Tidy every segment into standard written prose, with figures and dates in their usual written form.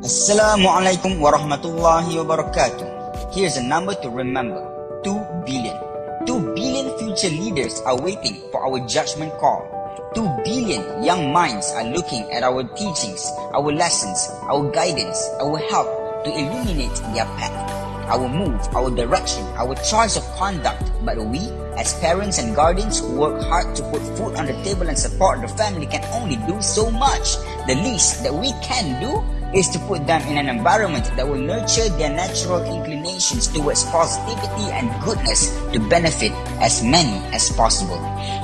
Assalamualaikum warahmatullahi wabarakatuh. Here's a number to remember. 2 billion. 2 billion future leaders are waiting for our judgment call. 2 billion young minds are looking at our teachings, our lessons, our guidance, our help to illuminate their path, our move, our direction, our choice of conduct. But we, as parents and guardians who work hard to put food on the table and support the family, can only do so much. The least that we can do is to put them in an environment that will nurture their natural inclinations towards positivity and goodness to benefit as many as possible.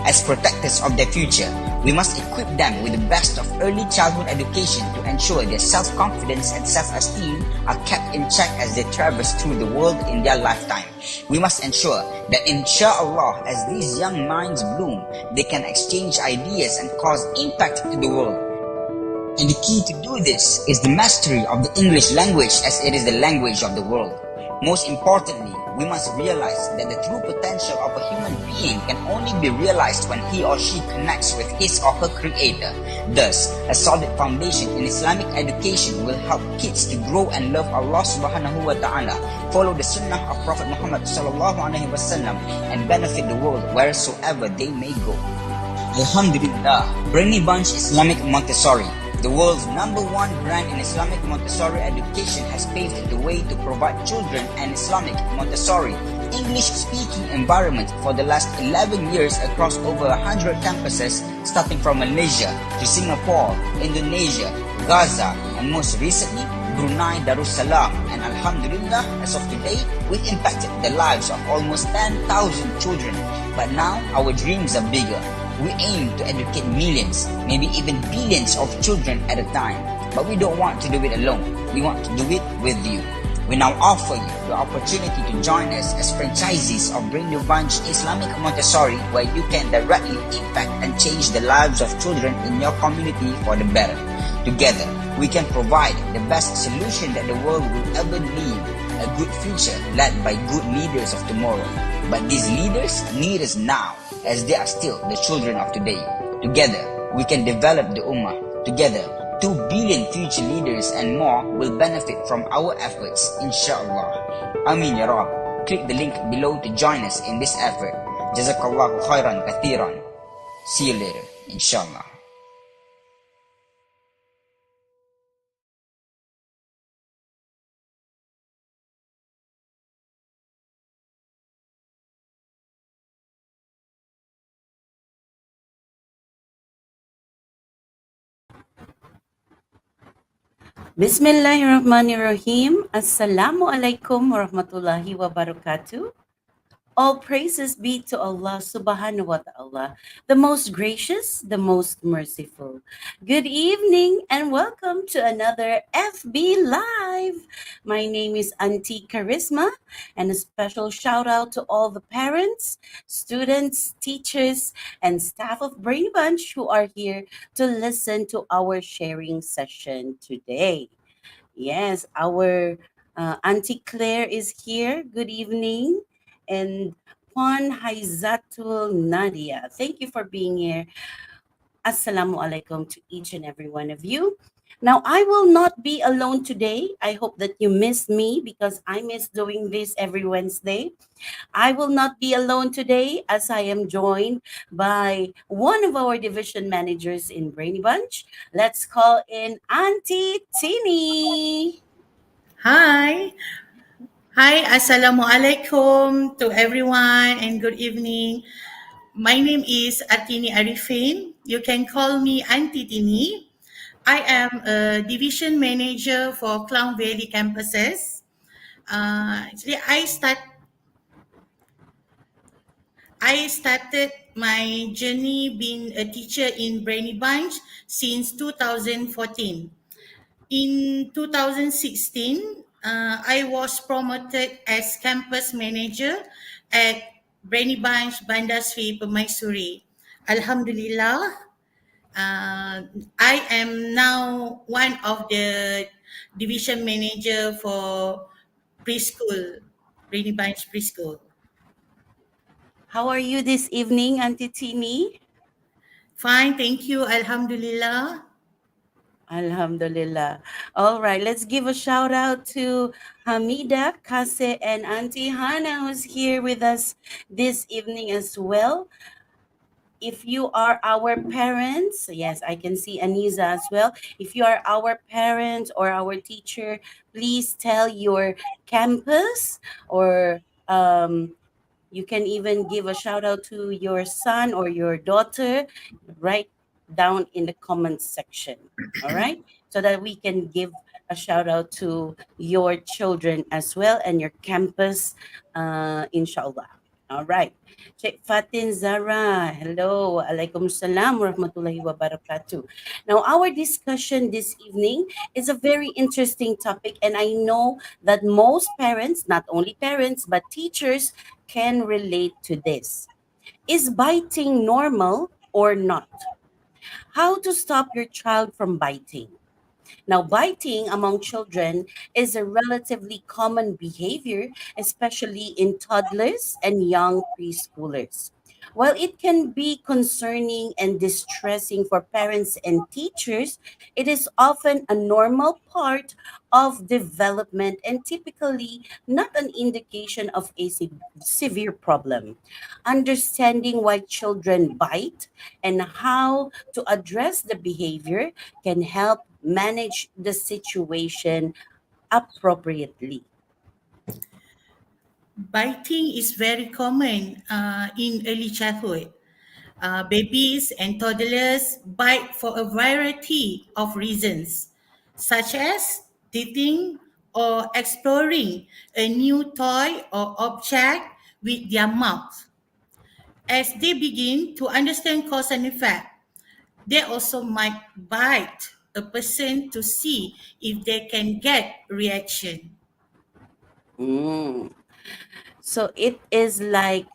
As protectors of their future, we must equip them with the best of early childhood education to ensure their self-confidence and self-esteem are kept in check as they traverse through the world in their lifetime. We must ensure that inshallah, as these young minds bloom, they can exchange ideas and cause impact to the world. And the key to do this is the mastery of the English language, as it is the language of the world. Most importantly, we must realize that the true potential of a human being can only be realized when he or she connects with his or her creator. Thus, a solid foundation in Islamic education will help kids to grow and love Allah subhanahu wa ta'ala, follow the sunnah of Prophet Muhammad sallallahu alaihi wasallam, and benefit the world wheresoever they may go. Alhamdulillah, Brainy Bunch Islamic Montessori, the world's #1 brand in Islamic Montessori education, has paved the way to provide children an Islamic Montessori English-speaking environment for the last 11 years across over 100 campuses, starting from Malaysia to Singapore, Indonesia, Gaza, and most recently, Brunei Darussalam. And Alhamdulillah, as of today, we've impacted the lives of almost 10,000 children. But now, our dreams are bigger. We aim to educate millions, maybe even billions of children at a time. But we don't want to do it alone. We want to do it with you. We now offer you the opportunity to join us as franchisees of Brainy Bunch Islamic Montessori, where you can directly impact and change the lives of children in your community for the better. Together, we can provide the best solution that the world will ever need, a good future led by good leaders of tomorrow. But these leaders need us now, as they are still the children of today. Together, we can develop the Ummah. Together, 2 billion future leaders and more will benefit from our efforts, inshallah. Amin ya Rab. Click the link below to join us in this effort. Jazakallahu khairan kathiran. See you later, inshallah. Bismillahirrahmanirrahim. Assalamualaikum warahmatullahi wabarakatuh. All praises be to Allah subhanahu wa ta'ala, the most gracious, the most merciful. Good evening and welcome to another FB Live. My name is Auntie Charisma, and a special shout out to all the parents, students, teachers, and staff of Brainy Bunch who are here to listen to our sharing session today. Yes, our Auntie Claire is here. Good evening. And Juan Haizatul Nadia. Thank you for being here. Assalamu alaikum to each and every one of you. Now, I will not be alone today. I hope that you missed me because I miss doing this every Wednesday. I will not be alone today as I am joined by one of our division managers in Brainy Bunch. Let's call in Auntie Tini. Hi. Hi, Assalamualaikum to everyone and good evening. My name is Atini Arifin. You can call me Auntie Tini. I am a division manager for Klang Valley campuses. Actually, I started my journey being a teacher in Brainy Bunch since 2014. In 2016, I was promoted as campus manager at Brainy Bunch Bandar Sri Permaisuri. Alhamdulillah, I am now one of the division manager for preschool, Brainy Bunch Preschool. How are you this evening, Auntie Tini? Fine, thank you. Alhamdulillah. Alhamdulillah. All right, let's give a shout out to Hamida, Kase, and Auntie Hannah, who's here with us this evening as well. If you are our parents, yes, I can see Aniza as well. If you are our parents or our teacher, please tell your campus or you can even give a shout out to your son or your daughter right down in the comments section. All right. So that we can give a shout out to your children as well and your campus, inshallah. All right. Sheikh Fatin Zara, hello. Alaikum salam wa rahmatullahi wa barakatuh. Now, our discussion this evening is a very interesting topic, and I know that most parents, not only parents, but teachers, can relate to this. Is biting normal or not? How to stop your child from biting? Now, biting among children is a relatively common behavior, especially in toddlers and young preschoolers. While it can be concerning and distressing for parents and teachers, it is often a normal part of development and typically not an indication of a severe problem. Understanding why children bite and how to address the behavior can help manage the situation appropriately. Biting is very common in early childhood. Babies and toddlers bite for a variety of reasons, such as teething or exploring a new toy or object with their mouth. As they begin to understand cause and effect, they also might bite a person to see if they can get reaction. Mm. So it is like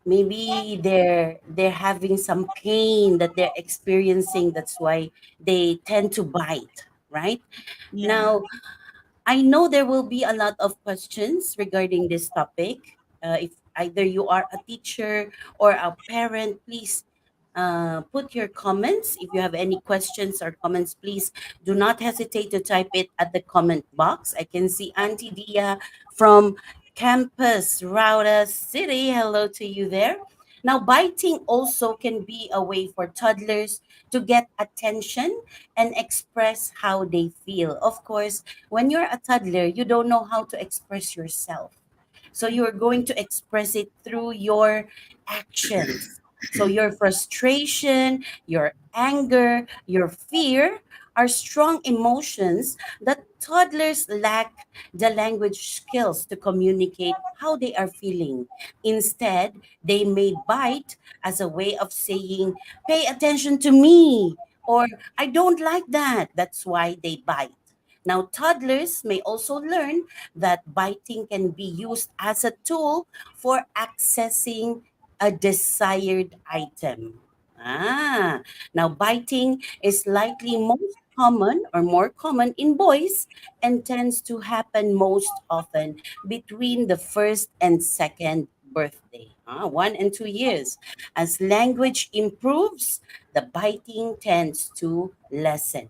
maybe they're having some pain that they're experiencing. That's why they tend to bite, right? Yeah. Now, I know there will be a lot of questions regarding this topic. If either you are a teacher or a parent, please put your comments. If you have any questions or comments, please do not hesitate to type it at the comment box. I can see Auntie Dia from Campus Rauda City. Hello to you there. Now, biting also can be a way for toddlers to get attention and express how they feel. Of course, when you're a toddler, you don't know how to express yourself. So you're going to express it through your actions. So your frustration, your anger, your fear are strong emotions that toddlers lack the language skills to communicate how they are feeling. Instead, they may bite as a way of saying, "Pay attention to me," or "I don't like that." That's why they bite. Now, toddlers may also learn that biting can be used as a tool for accessing a desired item. Now biting is likely most common or more common in boys and tends to happen most often between the first and second birthday, 1 and 2 years. As language improves, the biting tends to lessen.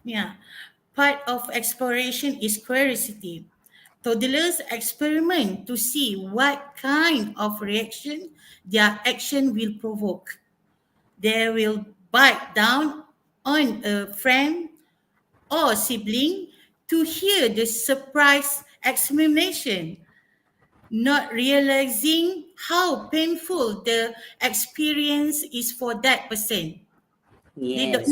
Yeah. Part of exploration is curiosity. Toddlers experiment to see what kind of reaction their action will provoke. They will bite down on a friend or sibling to hear the surprise exclamation, not realizing how painful the experience is for that person. They don't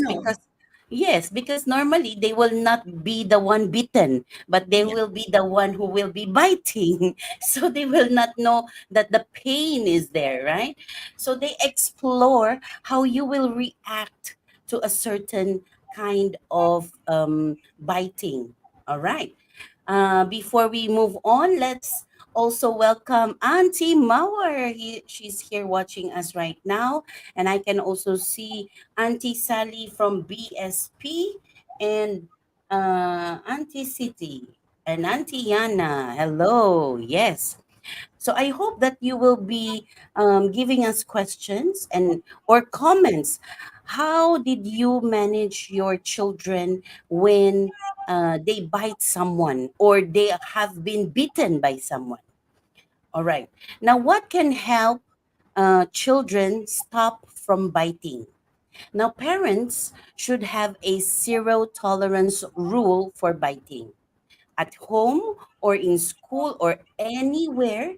Yes, know. because normally they will not be the one bitten, but they Yeah. will be the one who will be biting. So they will not know that the pain is there, right? So they explore how you will react to a certain kind of biting. All right. Before we move on, let's also welcome Auntie Mauer. She's here watching us right now. And I can also see Auntie Sally from BSP and Auntie City and Auntie Yana. Hello. Yes. So I hope that you will be giving us questions and or comments. How did you manage your children when they bite someone or they have been bitten by someone? All right. Now, what can help children stop from biting? Now, parents should have a zero tolerance rule for biting. At home or in school or anywhere,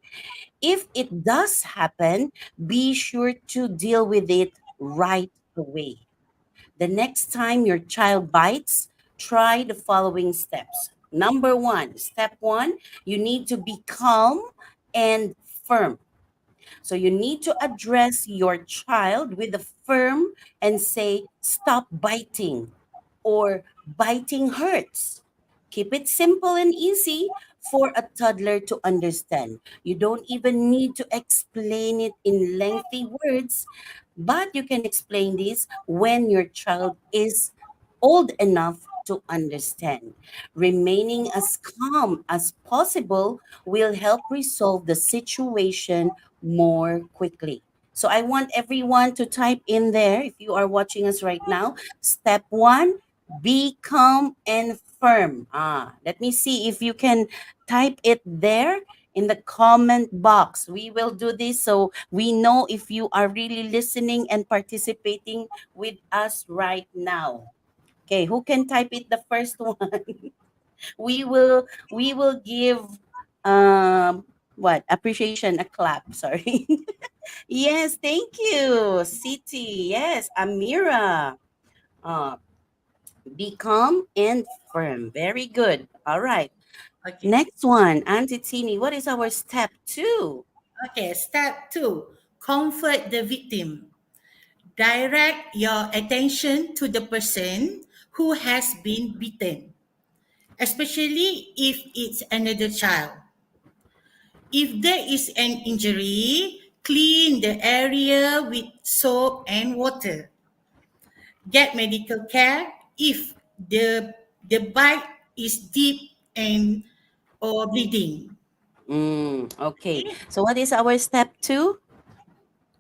if it does happen, be sure to deal with it right away. The next time your child bites, try the following steps. Number one, step one, you need to be calm and firm. So you need to address your child with a firm and say, stop biting or biting hurts. Keep it simple and easy for a toddler to understand. You don't even need to explain it in lengthy words, but you can explain this when your child is old enough to understand. Remaining as calm as possible will help resolve the situation more quickly. So I want everyone to type in there, if you are watching us right now, step one, be calm and firm. Let me see if you can type it there in the comment box. We will do this so we know if you are really listening and participating with us right now. Okay, who can type it the first one? We will give what appreciation a clap. Sorry. Yes, thank you, City. Yes, Amira. Uh, be calm and firm. Very good. All right. Okay. Next one, Auntie Tini. What is our step two? Okay. Step two, comfort the victim. Direct your attention to the person who has been beaten, especially if it's another child. If there is an injury, clean the area with soap and water. Get medical care if the bite is deep and or bleeding. Okay. Okay? So what is our step two?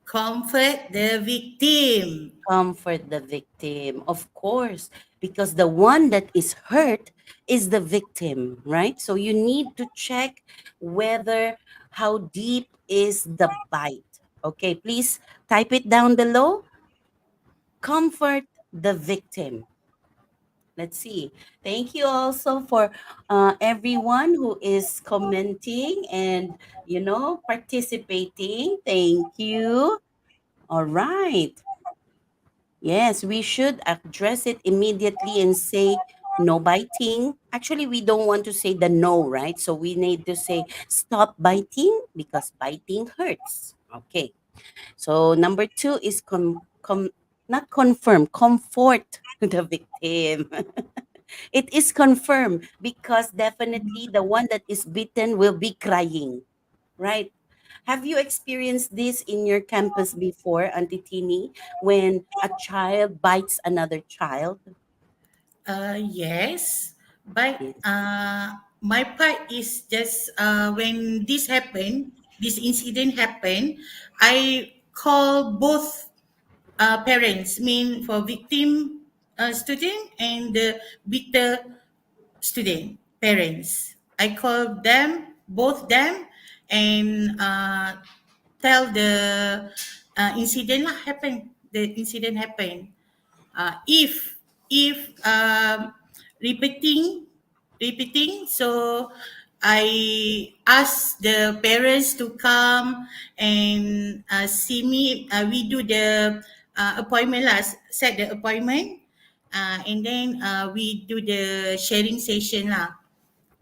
Comfort the victim. Comfort the victim, of course, because the one that is hurt is the victim, right? So you need to check whether how deep is the bite. Okay, please type it down below. Comfort the victim. Let's see. Thank you also for everyone who is commenting and participating. Thank you. All right. Yes, we should address it immediately and say no biting. Actually, we don't want to say the no, right? So we need to say stop biting because biting hurts. Okay. So number two is not confirm, comfort the victim. It is confirmed because definitely the one that is bitten will be crying, right? Have you experienced this in your campus before, Auntie Tini, when a child bites another child? Yes, but Yes. my part is just when this incident happened, I call both parents, mean for victim student and the victor student parents. I call them both them and tell the incident lah happened. The incident happened. If repeating so I ask the parents to come and see me. We do the appointment last, set the appointment, and then we do the sharing session lah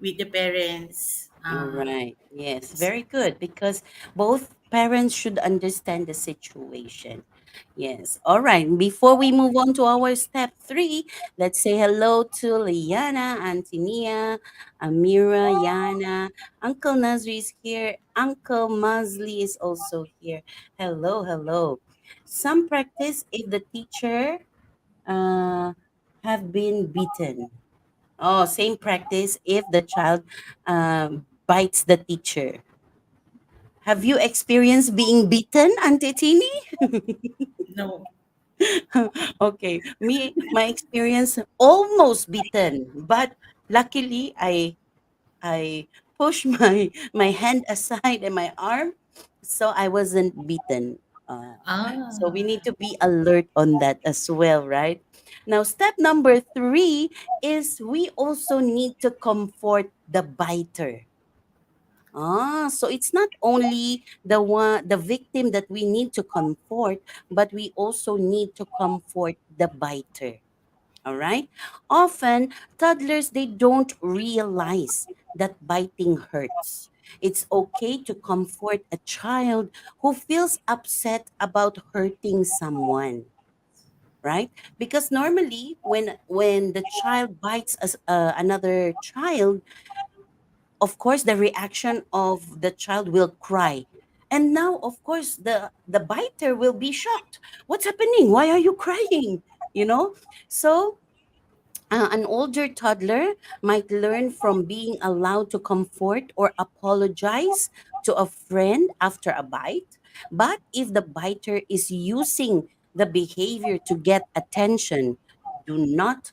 with the parents. All right. Yes, very good because both parents should understand the situation. Yes. All right. Before we move on to our step three, let's say hello to Liana, Antonia, Amira, Yana. Uncle Nazri is here. Uncle Mazli is also here. Hello, hello. Some practice if the teacher uh, have been beaten. Oh, same practice if the child bites the teacher. Have you experienced being beaten, Auntie Tini? No. Okay, my experience almost beaten, but luckily I pushed my hand aside and my arm, so I wasn't beaten. So we Ah. need to be alert on that as well, right? Now, step number three is we also need to comfort the biter. So it's not only the victim that we need to comfort, but we also need to comfort the biter. All right. Often, toddlers they don't realize that biting hurts. It's okay to comfort a child who feels upset about hurting someone, right? Because normally, when the child bites another child, of course the reaction of the child will cry, and now of course the biter will be shocked. What's happening? Why are you crying? you know so an older toddler might learn from being allowed to comfort or apologize to a friend after a bite. But if the biter is using the behavior to get attention, do not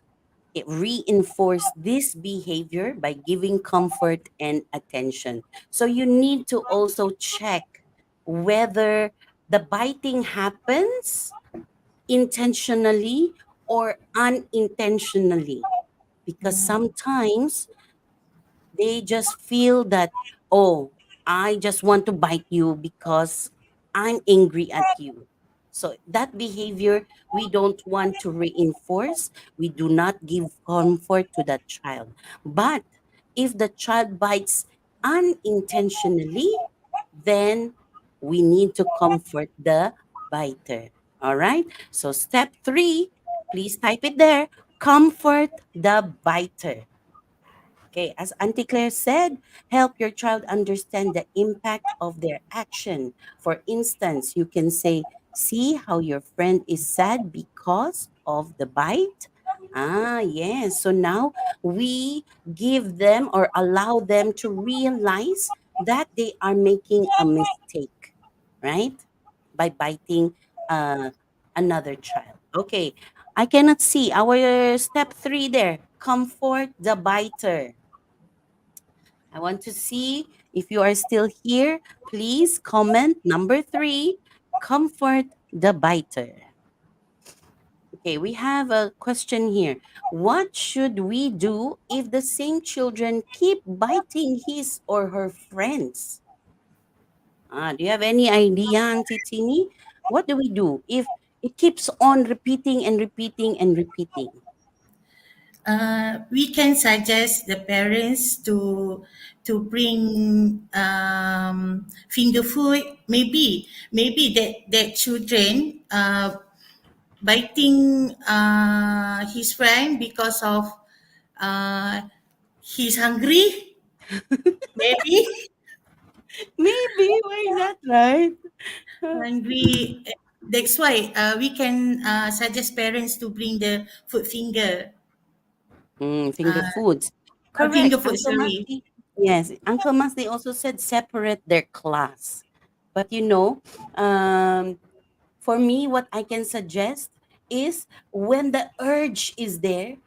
reinforce this behavior by giving comfort and attention. So you need to also check whether the biting happens intentionally or unintentionally, because sometimes they just feel that, oh, I just want to bite you because I'm angry at you. So that behavior we don't want to reinforce. We do not give comfort to that child. But if the child bites unintentionally, then we need to comfort the biter. All right. So step three, please type it there. Comfort the biter. Okay, as Auntie Claire said, help your child understand the impact of their action. For instance, you can say, see how your friend is sad because of the bite? Yes. So now we give them or allow them to realize that they are making a mistake, right? By biting uh, another child. Okay, I cannot see our step three there. Comfort the biter. I want to see if you are still here. Please comment number three, comfort the biter. Okay, we have a question here. What should we do if the same children keep biting his or her friends? Do you have any idea, Auntie Tini? What do we do if it keeps on repeating and repeating and repeating? We can suggest the parents to bring finger food. Maybe that children biting his friend because of uh, he's hungry. Maybe Maybe, why not, right? hungry. That's why we can suggest parents to bring the food finger. Finger Uh, foods. finger Correct. food. Uncle Sorry. Masti. Yes, Uncle Masti also said separate their class. But for me, what I can suggest is when the urge is there,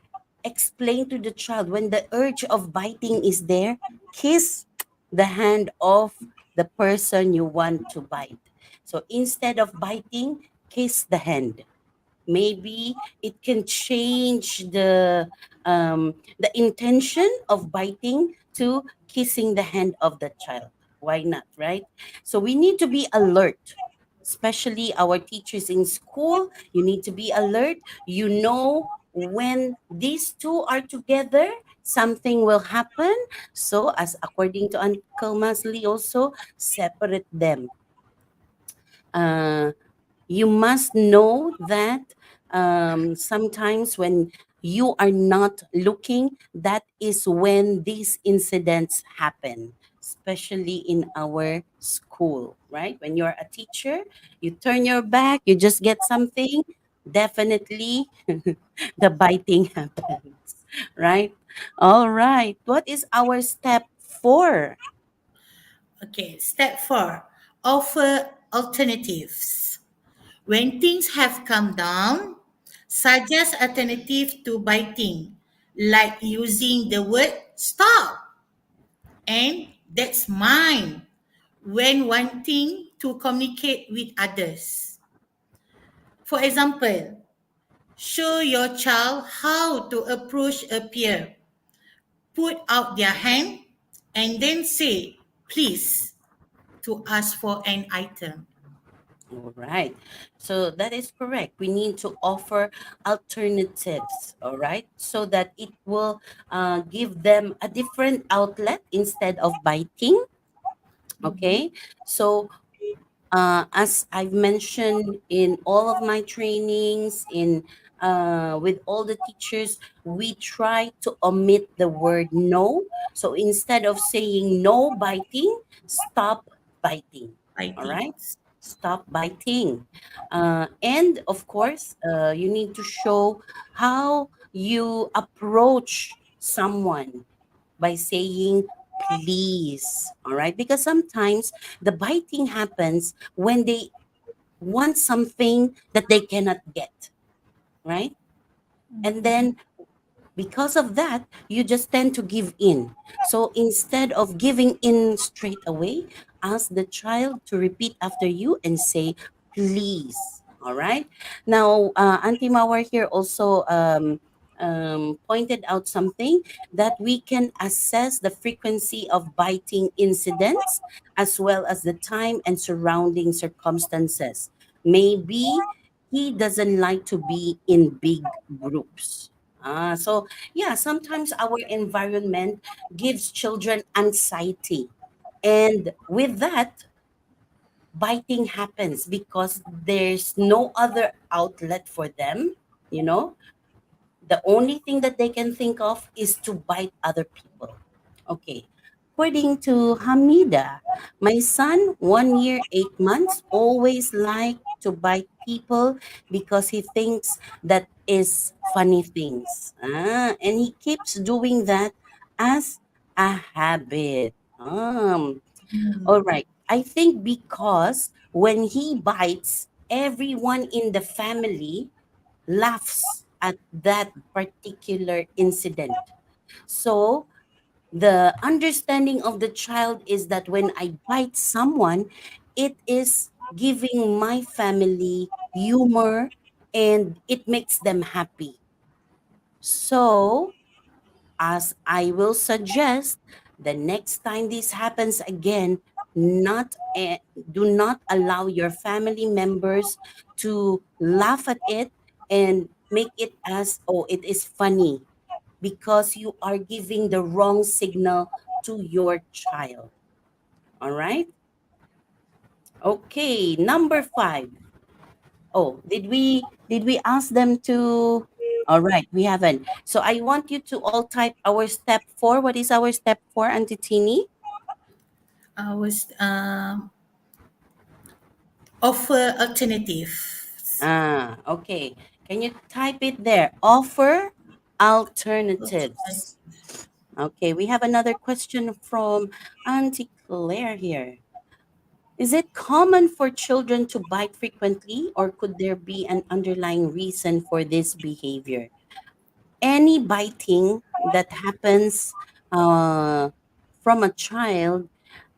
explain to the child when the urge of biting is there, kiss the hand of the person you want to bite. So instead of biting, kiss the hand. Maybe it can change the intention of biting to kissing the hand of the child. Why not, right? So we need to be alert, especially our teachers in school. You need to be alert. When these two are together, something will happen. So as according to Uncle Masli also, separate them. uh, you must know that sometimes when you are not looking, that is when these incidents happen, especially in our school, right? When you're a teacher, you turn your back, you just get something, definitely the biting happens, right? All right. What is our step four? Okay, step four, offer alternatives. When things have calmed down, suggest alternative to biting, like using the word stop and that's mine when wanting to communicate with others. For example, show your child how to approach a peer. Put out their hand and then say, please, to ask for an item. All right. So that is correct. We need to offer alternatives, all right, so that it will give them a different outlet instead of biting. Okay. So as I've mentioned in all of my trainings, in with all the teachers, we try to omit the word no. So instead of saying no biting, stop biting. All Biting. right, stop biting, and of course, you need to show how you approach someone by saying please, all right, because sometimes the biting happens when they want something that they cannot get, right? And then because of that, you just tend to give in. So instead of giving in straight away, ask the child to repeat after you and say please. All right. Now Auntie Mawar here also pointed out something, that we can assess the frequency of biting incidents as well as the time and surrounding circumstances. Maybe he doesn't like to be in big groups. So yeah, sometimes our environment gives children anxiety. And with that, biting happens because there's no other outlet for them, you know. The only thing that they can think of is to bite other people. Okay. According to Hamida, my son, 1 year, 8 months, always like to bite people because he thinks that is funny things. And he keeps doing that as a habit. All right. I think because when he bites, everyone in the family laughs at that particular incident. So the understanding of the child is that when I bite someone, it is giving my family humor and it makes them happy. So, as I will suggest, the next time this happens again, not do not allow your family members to laugh at it and make it as, oh, it is funny, because you are giving the wrong signal to your child. All right. Okay, number 5. Oh, did we ask them to? All right, we haven't. So I want you to all type our step 4. What is our step 4, Auntie Tini? I was offer alternatives. Okay. Can you type it there? Offer alternatives. Okay, we have another question from Auntie Claire here. Is it common for children to bite frequently, or could there be an underlying reason for this behavior? Any biting that happens from a child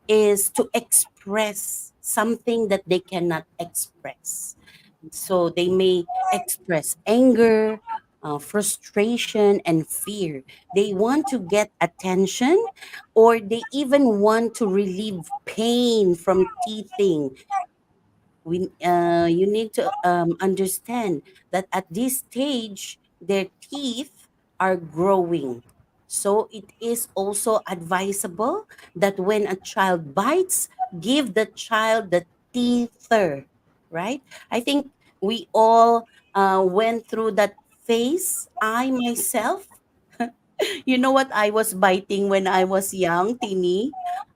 is to express something that they cannot express. So they may express anger, frustration, and fear. They want to get attention, or they even want to relieve pain from teething. You need to understand that at this stage their teeth are growing, so it is also advisable that when a child bites, give the child the teether, right? I think we all went through that phase. I myself, you know what, I was biting when I was young, Tini.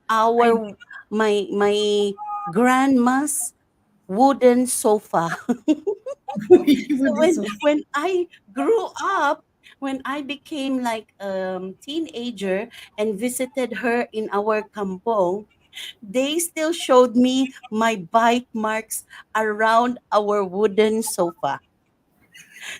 I Our my my grandma's wooden sofa. So would so. when I grew up, when I became like teenager and visited her in our kampong, They still showed me my bite marks around our wooden sofa.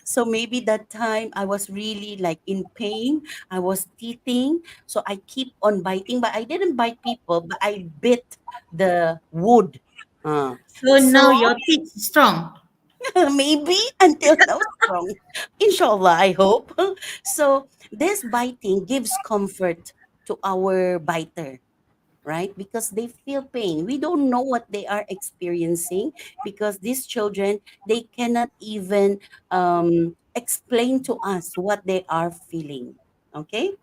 So maybe that time I was really like in pain. I was teething. So I keep on biting, but I didn't bite people, but I bit the wood. Uh, So now so your teeth is strong. maybe until now strong. Inshallah, I hope. So this biting gives comfort to our biter, right? Because they feel pain. We don't know what they are experiencing because these children, they cannot even explain to us what they are feeling. Okay?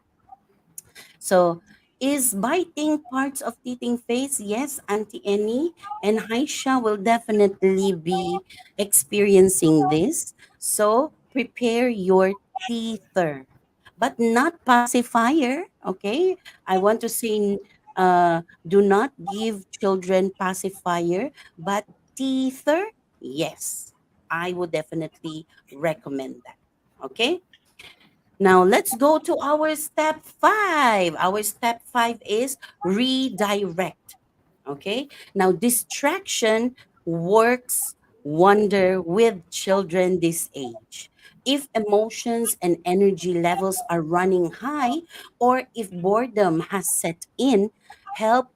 So, is biting parts of teething phase? Yes, Auntie Annie and Haisha will definitely be experiencing this. So, prepare your teether, but not pacifier. Okay, I want to say, do not give children pacifier, but teether. Yes, I would definitely recommend that. Okay. Now let's go to our step five. Our step five is redirect. Okay. Now distraction works wonder with children this age. If emotions and energy levels are running high, or if boredom has set in, help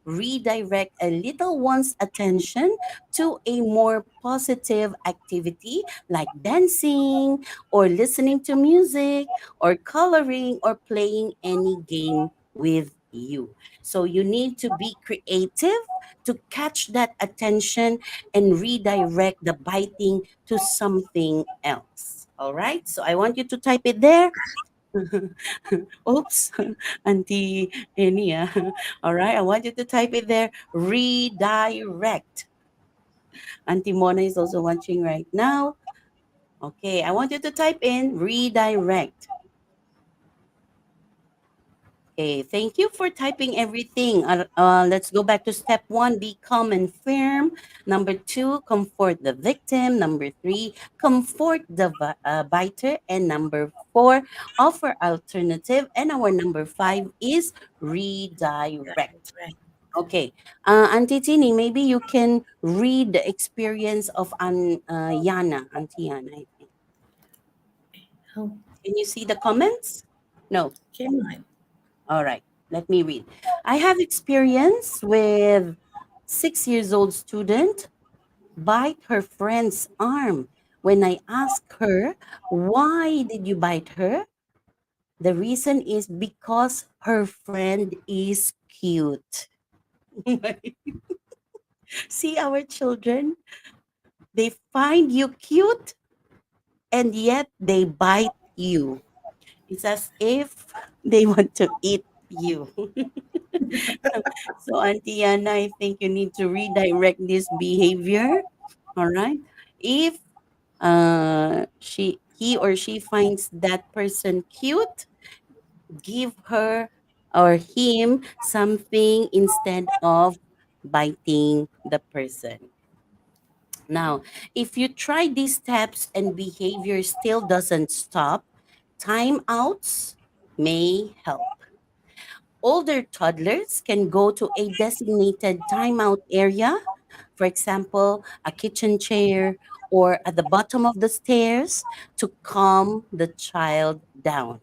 redirect a little one's attention to a more positive activity like dancing or listening to music or coloring or playing any game with you. So you need to be creative to catch that attention and redirect the biting to something else. All right. So I want you to type it there. Oops, Auntie Enia. All right. I want you to type it there. Redirect. Auntie Mona is also watching right now. Okay. I want you to type in redirect. Okay, thank you for typing everything. Let's go back to step one, be calm and firm. Number two, comfort the victim. Number three, comfort the biter. And number four, offer alternative. And our number five is redirect. Right. Okay, Auntie Tini, maybe you can read the experience of Yana, Auntie Yana, I think. Oh, Can you see the comments? No. cannot. All right, let me read. I have experience with 6 years old student bite her friend's arm. When I ask her, why did you bite her? The reason is because her friend is cute. See our children, they find you cute and yet they bite you. It's as if they want to eat you. So, Auntie Yana, I think you need to redirect this behavior. All right. If he or she finds that person cute, give her or him something instead of biting the person. Now, if you try these steps and behavior still doesn't stop, timeouts may help. Older toddlers can go to a designated timeout area, for example, a kitchen chair or at the bottom of the stairs to calm the child down.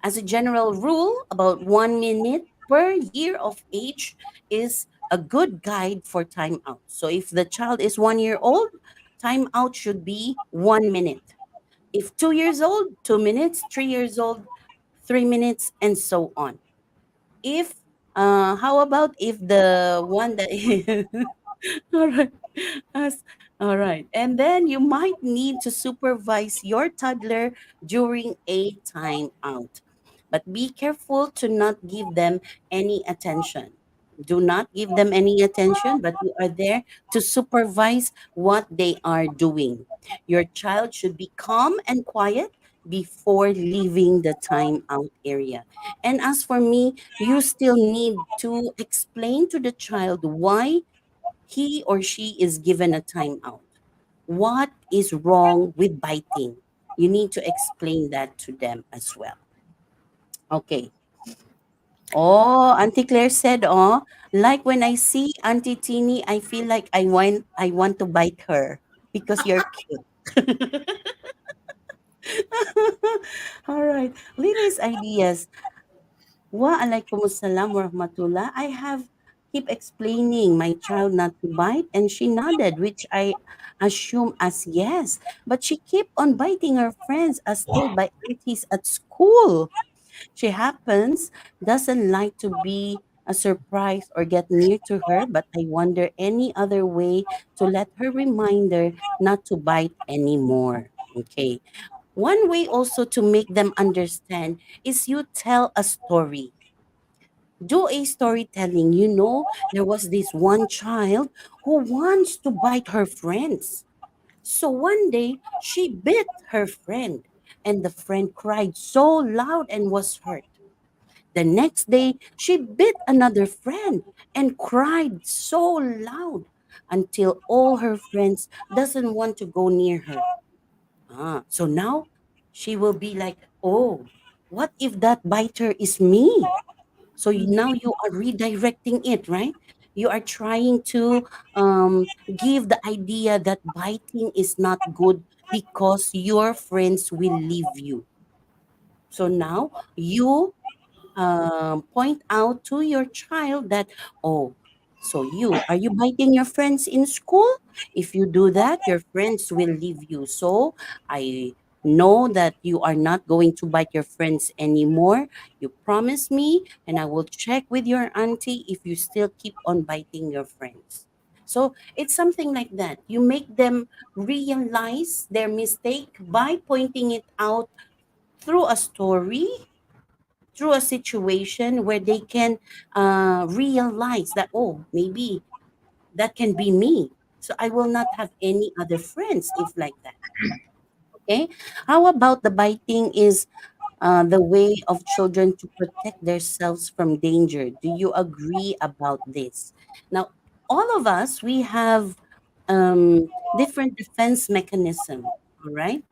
As a general rule, about 1 minute per year of age is a good guide for timeout. So if the child is 1 year old, timeout should be 1 minute. If 2 years old, 2 minutes, 3 years old, 3 minutes, and so on. If how about if the one that all right. As, all right. And then you might need to supervise your toddler during a timeout. But be careful to not give them any attention. Do not give them any attention, but you are there to supervise what they are doing. Your child should be calm and quiet before leaving the timeout area. And as for me, you still need to explain to the child why he or she is given a timeout. What is wrong with biting? You need to explain that to them as well. Okay. Oh, Auntie Claire said, oh, like when I see Auntie Teeny, I feel like I want to bite her because you're cute. All right. Lily's ideas. Wa alaikumussalam wa rahmatullah. I have keep explaining my child not to bite and she nodded, which I assume as yes. But she kept on biting her friends as told by aunties at school. She happens, doesn't like to be a surprise or get near to her, but I wonder any other way to let her reminder not to bite anymore. Okay. One way also to make them understand is you tell a story. Do a storytelling. There was this one child who wants to bite her friends. So one day she bit her friend, and the friend cried so loud and was hurt. The next day, she bit another friend and cried so loud until all her friends doesn't want to go near her. So now she will be like, "Oh, what if that biter is me?" So now you are redirecting it, right? You are trying to give the idea that biting is not good because your friends will leave you. So now you point out to your child that, oh, so are you biting your friends in school? If you do that, your friends will leave you. So I know that you are not going to bite your friends anymore. You promise me, and I will check with your auntie if you still keep on biting your friends. So it's something like that. You make them realize their mistake by pointing it out through a story, through a situation where they can realize that, oh, maybe that can be me. So I will not have any other friends if like that. Okay. How about the biting is the way of children to protect themselves from danger? Do you agree about this? Now, all of us, we have different defense mechanism. All right.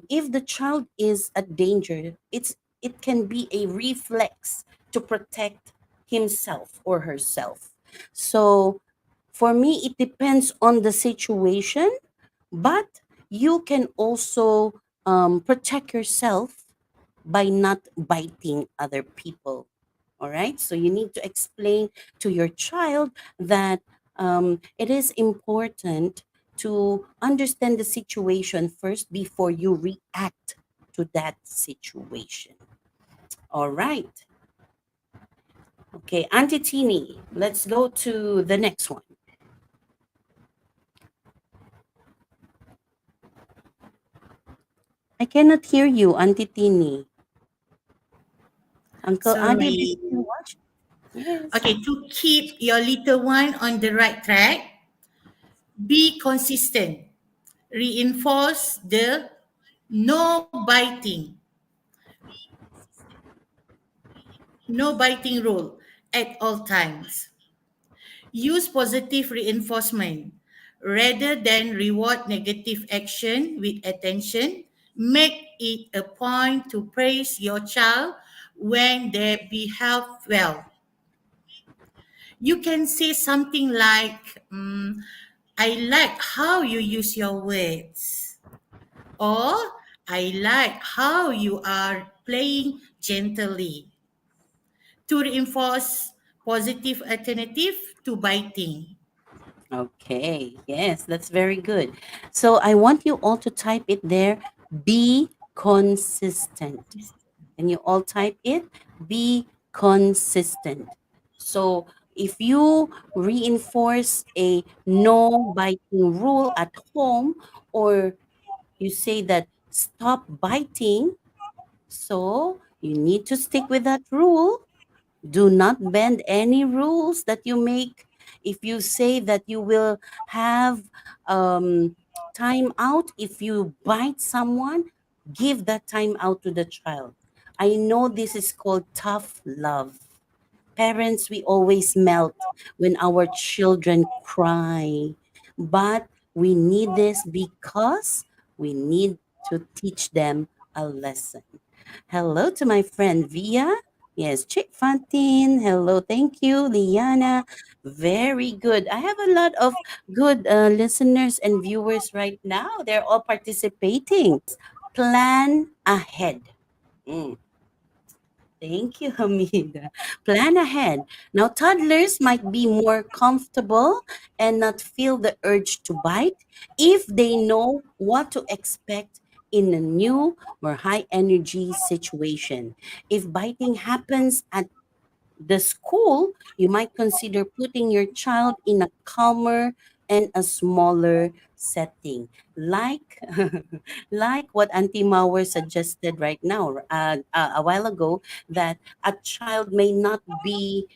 If the child is at danger, it can be a reflex to protect himself or herself. So for me, it depends on the situation, but you can also protect yourself by not biting other people. All right. So you need to explain to your child that it is important to understand the situation first before you react to that situation. All right. Okay. Auntie Tini, let's go to the next one. I cannot hear you, Auntie Tini. Uncle Adi, did Sorry. you watch? Yes. Okay, to keep your little one on the right track, be consistent. Reinforce the no biting, no biting rule at all times. Use positive reinforcement rather than reward negative action with attention. Make it a point to praise your child when they behave well. You can say something like, I like how you use your words, or I like how you are playing gently to reinforce positive alternative to biting. Okay, yes, that's very good. So I want you all to type it there. Be consistent. And you all type it. Be consistent. So if you reinforce a no biting rule at home, or you say that stop biting, so you need to stick with that rule. Do not bend any rules that you make. If you say that you will have time out if you bite someone, give that time out to the child. I know this is called tough love. Parents, we always melt when our children cry, but we need this because we need to teach them a lesson. Hello to my friend Via. Yes, Chick Fantin. Hello, thank you, Liana. Very good. I have a lot of good listeners and viewers right now. They're all participating. Plan ahead. Mm. Thank you, Hamida. Plan ahead. Now, toddlers might be more comfortable and not feel the urge to bite if they know what to expect in a new or high energy situation. If biting happens at the school, you might consider putting your child in a calmer and a smaller setting, like like what Auntie Mauer suggested right now, a while ago, that a child may not be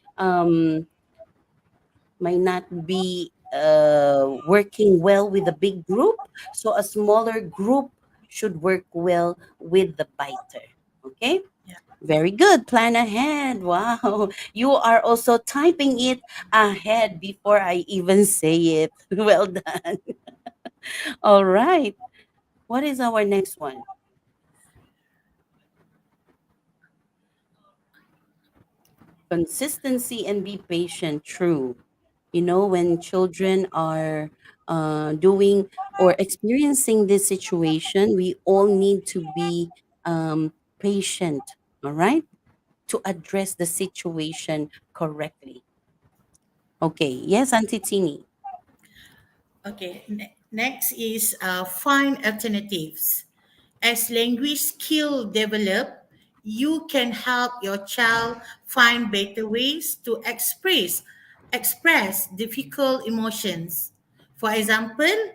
working well with a big group, so a smaller group should work well with the biter. Okay. Yeah. Very good. Plan ahead. Wow. You are also typing it ahead before I even say it. Well done. All right. What is our next one? Consistency and be patient. True. When children are doing or experiencing this situation, we all need to be patient. All right. To address the situation correctly. Okay. Yes, Auntie Tini. Okay, next is find alternatives. As language skill develop, you can help your child find better ways to express difficult emotions. For example,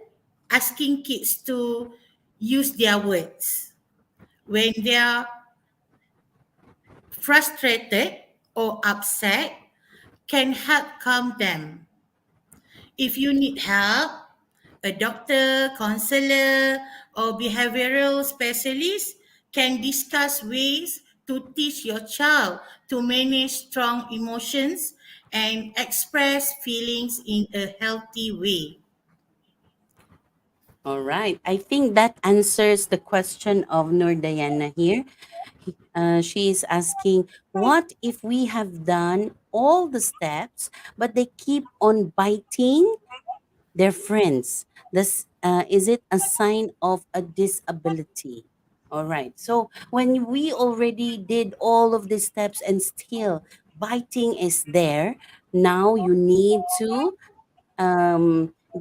asking kids to use their words when they are frustrated or upset can help calm them. If you need help, a doctor, counselor, or behavioral specialist can discuss ways to teach your child to manage strong emotions and express feelings in a healthy way. All right. I think that answers the question of Nur Diana here. She is asking, what if we have done all the steps, but they keep on biting their friends? Is it a sign of a disability? All right. So when we already did all of these steps and still biting is there, now you need to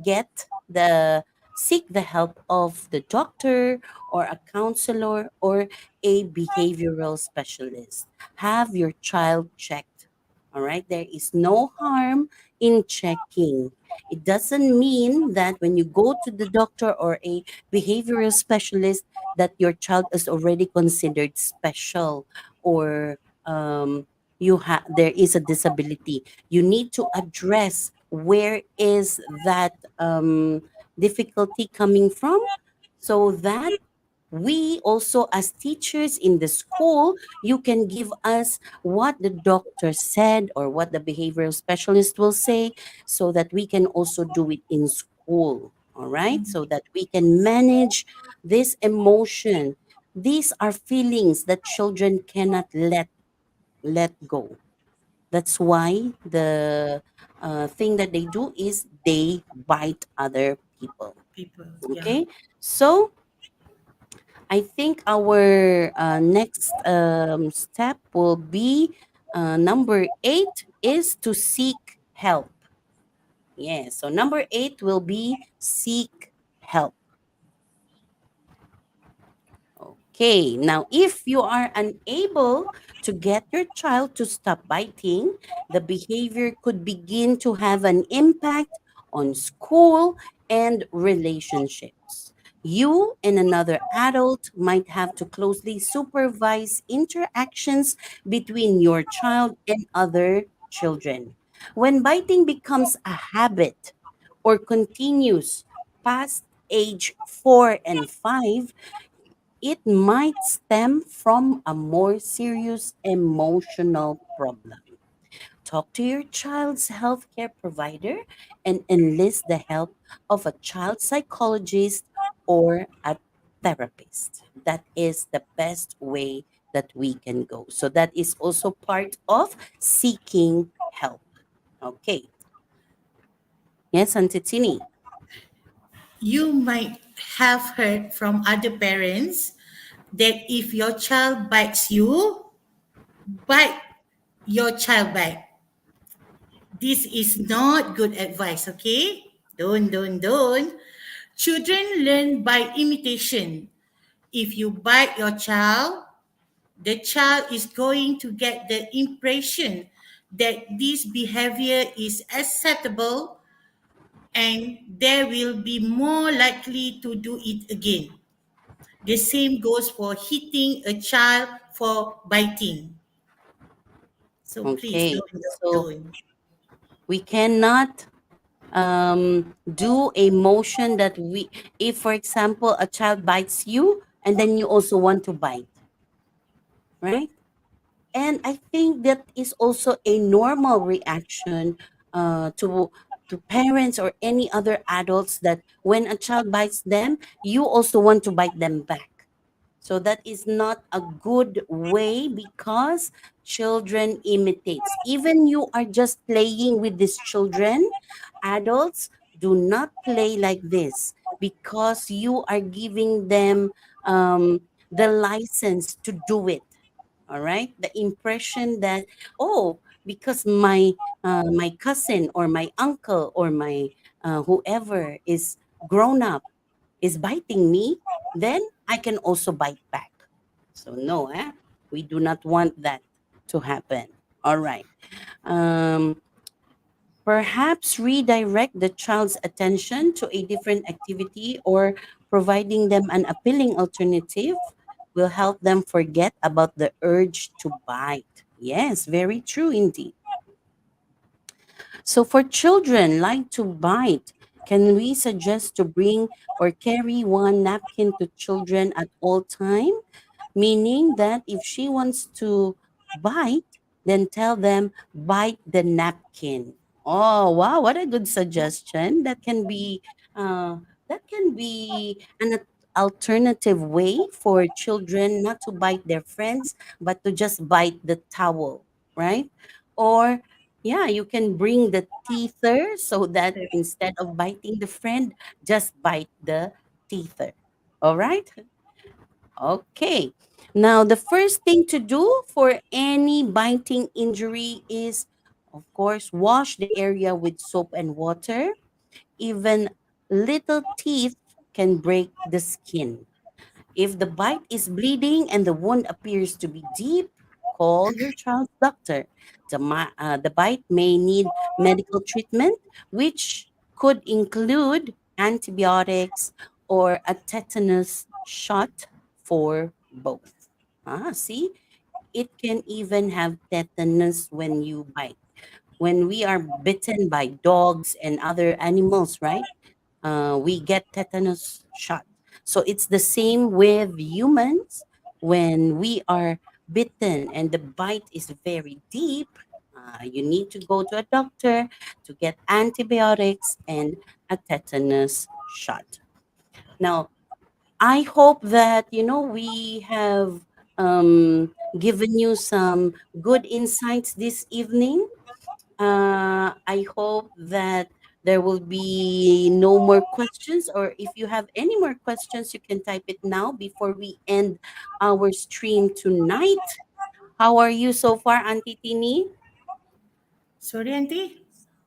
get the seek the help of the doctor or a counselor or a behavioral specialist. Have your child checked. All right, there is no harm in checking. It doesn't mean that when you go to the doctor or a behavioral specialist that your child is already considered special or there is a disability. You need to address where is that difficulty coming from, so that we also as teachers in the school, you can give us what the doctor said or what the behavioral specialist will say, so that we can also do it in school. All right, so that we can manage this emotion. These are feelings that children cannot let go. That's why the thing that they do is they bite other people. People, yeah. Okay, so I think our next step will be number 8 is to seek help. Yeah, so number 8 will be seek help. Okay, now if you are unable to get your child to stop biting, the behavior could begin to have an impact on school and relationships. You and another adult might have to closely supervise interactions between your child and other children. When biting becomes a habit or continues past age 4 and 5, it might stem from a more serious emotional problem. Talk to your child's healthcare provider and enlist the help of a child psychologist or a therapist. That is the best way that we can go. So that is also part of seeking help. Okay. Yes, Auntie Tini. You might have heard from other parents that if your child bites you, bite your child back. This is not good advice, okay? Don't. Children learn by imitation. If you bite your child, the child is going to get the impression that this behavior is acceptable and they will be more likely to do it again. The same goes for hitting a child for biting. So please Okay. So don't. we cannot do a motion that we, if for example a child bites you and then you also want to bite, right? And I think that is also a normal reaction to parents or any other adults, that when a child bites them, you also want to bite them back. So that is not a good way, because children imitates. Even you are just playing with these children, adults do not play like this, because you are giving them the license to do it. All right, the impression that, oh, because my cousin or my uncle or my whoever is grown up is biting me, then I can also bite back. So no, we do not want that to happen. All right. Um, Perhaps redirect the child's attention to a different activity, or providing them an appealing alternative will help them forget about the urge to bite. Yes, very true indeed. So for children like to bite, can we suggest to bring or carry one napkin to children at all time? Meaning that if she wants to bite, then tell them, bite the napkin. Oh wow, what a good suggestion. Uh, that can be an alternative way for children not to bite their friends, but to just bite the towel, right? Or yeah, you can bring the teether, so that instead of biting the friend, just bite the teether. All right. Okay. Now, the first thing to do for any biting injury is, of course, wash the area with soap and water. Even little teeth can break the skin. If the bite is bleeding and the wound appears to be deep, call your child's doctor. The bite may need medical treatment, which could include antibiotics or a tetanus shot for both. See, it can even have tetanus when you bite. When we are bitten by dogs and other animals, right? We get tetanus shot. So it's the same with humans. When we are bitten and the bite is very deep, you need to go to a doctor to get antibiotics and a tetanus shot. Now, I hope that we have given you some good insights this evening. I hope that there will be no more questions, or if you have any more questions, you can type it now before we end our stream tonight. How are you so far, Auntie Tini? Sorry, Auntie?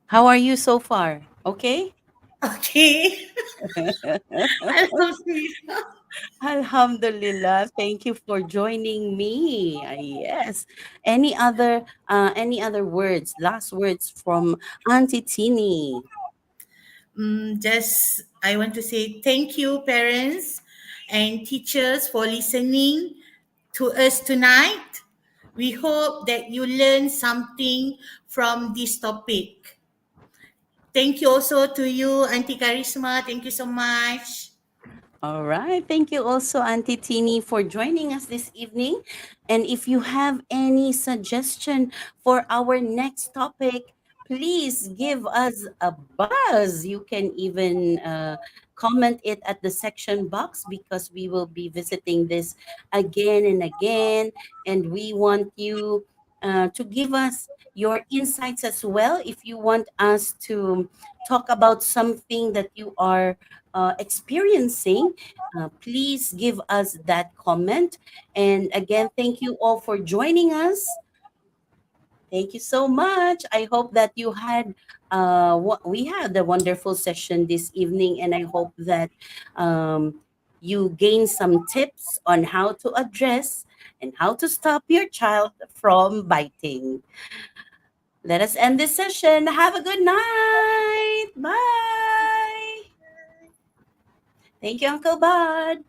How are you so far? Okay? Okay. Alhamdulillah. Alhamdulillah. Thank you for joining me. Yes. Any other words, last words from Auntie Tini? Just I want to say thank you, parents and teachers, for listening to us tonight. We hope that you learn something from this topic. Thank you also to you, Auntie Karisma. Thank you so much. All right. Thank you also, Auntie Tini, for joining us this evening. And if you have any suggestion for our next topic, please give us a buzz. You can even comment it at the section box, because we will be visiting this again and again. And we want you to give us your insights as well. If you want us to talk about something that you are experiencing, please give us that comment. And again, thank you all for joining us. Thank you so much. I hope that you had we had a wonderful session this evening, and I hope that you gain some tips on how to address and how to stop your child from biting. Let us end this session. Have a good night. Bye. Thank you, Uncle Bud.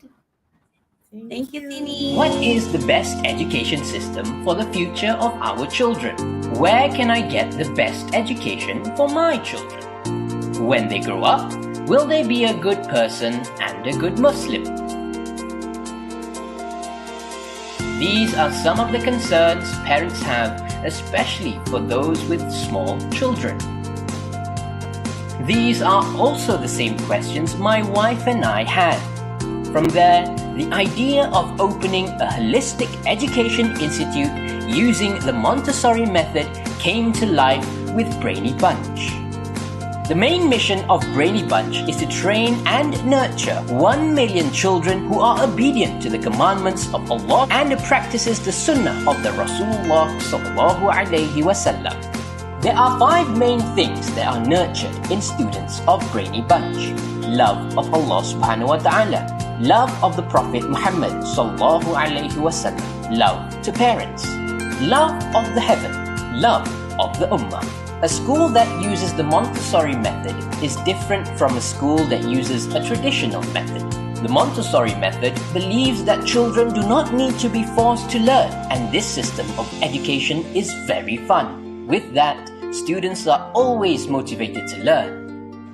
Thank you, Tini. What is the best education system for the future of our children? Where can I get the best education for my children? When they grow up, will they be a good person and a good Muslim? These are some of the concerns parents have, especially for those with small children. These are also the same questions my wife and I had. From there, the idea of opening a holistic education institute using the Montessori method came to life with Brainy Bunch. The main mission of Brainy Bunch is to train and nurture 1 million children who are obedient to the commandments of Allah and practices the sunnah of the Rasulullah sallallahu alaihi wasallam. There are 5 main things that are nurtured in students of Brainy Bunch. Love of Allah subhanahu wa ta'ala, love of the Prophet Muhammad sallallahu alaihi wasallam, love to parents, love of the heaven, love of the ummah. A school that uses the Montessori method is different from a school that uses a traditional method. The Montessori method believes that children do not need to be forced to learn, and this system of education is very fun. With that, students are always motivated to learn.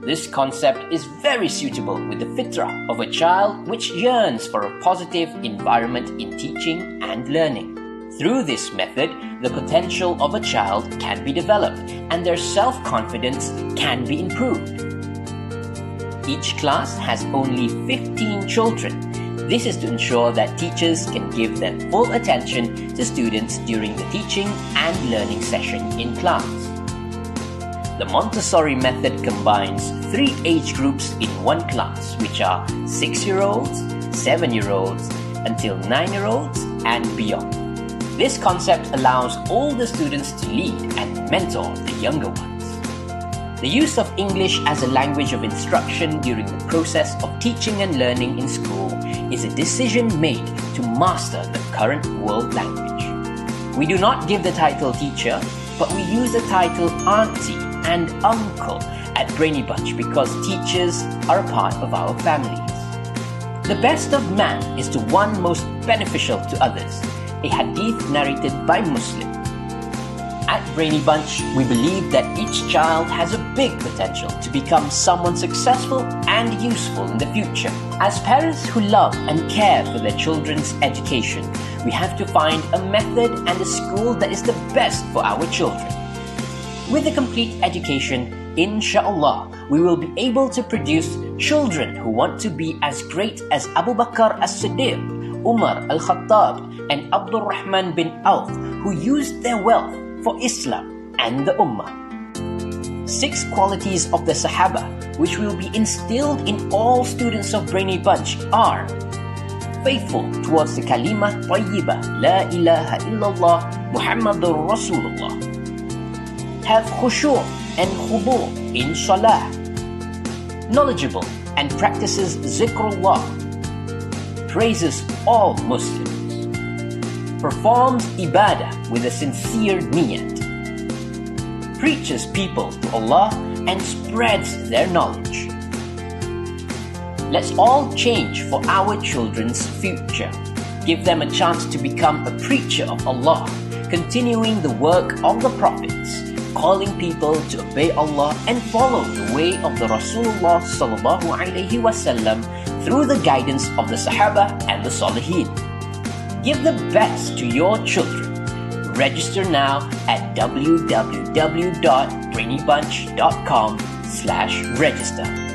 This concept is very suitable with the fitrah of a child which yearns for a positive environment in teaching and learning. Through this method, the potential of a child can be developed and their self-confidence can be improved. Each class has only 15 children. This is to ensure that teachers can give their full attention to students during the teaching and learning session in class. The Montessori method combines 3 age groups in one class, which are 6-year-olds, 7-year-olds, until 9-year-olds and beyond. This concept allows all the students to lead and mentor the younger ones. The use of English as a language of instruction during the process of teaching and learning in school is a decision made to master the current world language. We do not give the title teacher, but we use the title auntie and uncle at Brainy Bunch because teachers are a part of our families. The best of man is the one most beneficial to others, a hadith narrated by Muslim. At Brainy Bunch, we believe that each child has a big potential to become someone successful and useful in the future. As parents who love and care for their children's education, we have to find a method and a school that is the best for our children. With a complete education, inshallah, we will be able to produce children who want to be as great as Abu Bakr as-Siddiq, Umar al-Khattab, and Abdul Rahman bin Auf, who used their wealth for Islam and the Ummah. 6 qualities of the Sahaba, which will be instilled in all students of Brainy Bunch, are faithful towards the Kalimah Tayyibah, La ilaha illallah, Muhammadur Rasulullah. Have khushu' and khudu' in salah. Knowledgeable and practices zikrullah. Praises all Muslims. Performs ibadah with a sincere niyat. Preaches people to Allah and spreads their knowledge. Let's all change for our children's future. Give them a chance to become a preacher of Allah, continuing the work of the prophets, calling people to obey Allah and follow the way of the Rasulullah sallallahu alaihi wasallam through the guidance of the Sahaba and the Salihin. Give the best to your children. Register now at www.brainybunch.com/register.